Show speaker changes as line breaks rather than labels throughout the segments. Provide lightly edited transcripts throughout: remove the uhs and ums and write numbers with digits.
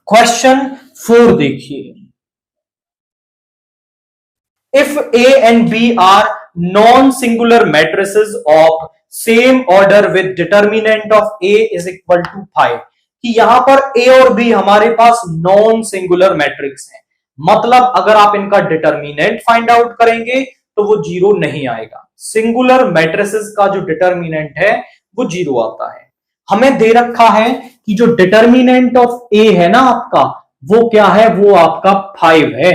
Question 4 देखिए, if A and B are non-singular matrices of same order with determinant of A is equal to 5, कि यहां पर A और B हमारे पास non singular matrix है, मतलब अगर आप इनका डिटर्मिनेंट फाइंड आउट करेंगे तो वो जीरो नहीं आएगा। सिंगुलर मैट्रिसेस का जो डिटर्मिनेंट है वो जीरो आता है। हमें दे रखा है कि जो डिटर्मिनेंट ऑफ ए है ना आपका, वो क्या है, वो आपका 5 है।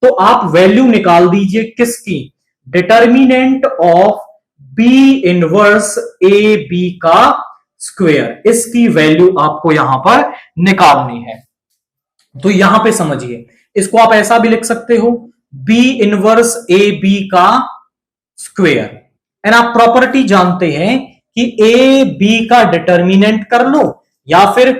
तो आप वैल्यू निकाल दीजिए किसकी, determinant of B inverse A B का स्क्वायर, इसकी वैल्यू आपको यहां पर निकालनी है। तो यहां पे समझिए, इसको आप ऐसा भी लिख सकते हो, बी इनवर्स ए बी का स्क्वायर। एंड आप प्रॉपर्टी जानते हैं कि ए बी का डिटर्मिनेंट कर लो या फिर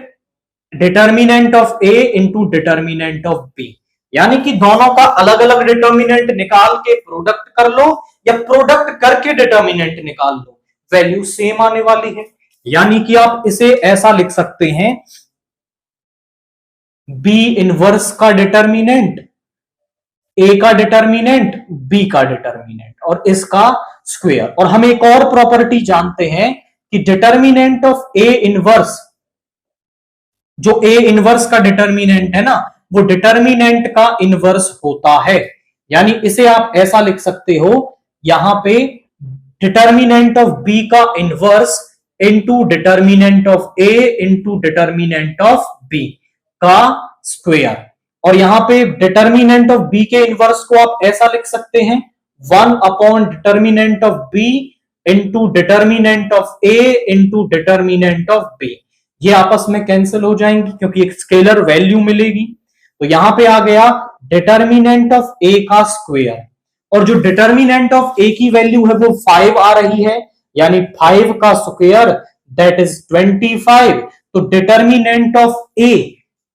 determinant of A into determinant of B, यानी कि दोनों का अलग अलग डिटर्मिनेंट निकाल के प्रोडक्ट कर लो या प्रोडक्ट करके डिटर्मिनेंट निकाल लो, वैल्यू सेम आने वाली है। यानी कि आप इसे ऐसा लिख सकते हैं, बी इनवर्स का डिटर्मिनेंट, ए का डिटर्मिनेंट, बी का डिटर्मिनेंट और इसका स्क्वायर। और हम एक और प्रॉपर्टी जानते हैं कि डिटर्मिनेंट ऑफ ए इनवर्स, जो ए इनवर्स का डिटर्मिनेंट है ना, वो डिटर्मिनेंट का इनवर्स होता है। यानी इसे आप ऐसा लिख सकते हो, यहां पे डिटर्मिनेंट ऑफ बी का inverse into determinant of A into determinant of B का स्क्वायर। और यहां पे डिटर्मिनेंट ऑफ बी के इनवर्स को आप ऐसा लिख सकते हैं, 1 upon determinant of B into determinant of A into determinant of B. ये आपस में कैंसिल हो जाएंगी क्योंकि एक स्केलर वैल्यू मिलेगी। तो यहां पे आ गया डिटर्मिनेंट ऑफ ए का स्क्वायर, और जो डिटर्मिनेंट ऑफ ए की वैल्यू है वो 5 आ रही है, यानी 5 का स्क्वायर दैट इज 25। तो डिटर्मिनेंट ऑफ ए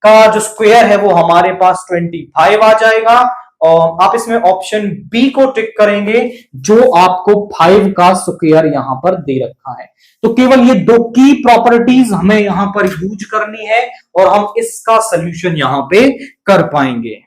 का जो स्क्वायर है वो हमारे पास 25 आ जाएगा। और आप इसमें ऑप्शन बी को टिक करेंगे, जो आपको 5 का स्क्वायर यहां पर दे रखा है। तो केवल ये दो की प्रॉपर्टीज हमें यहां पर यूज करनी है और हम इसका सॉल्यूशन यहां पे कर पाएंगे।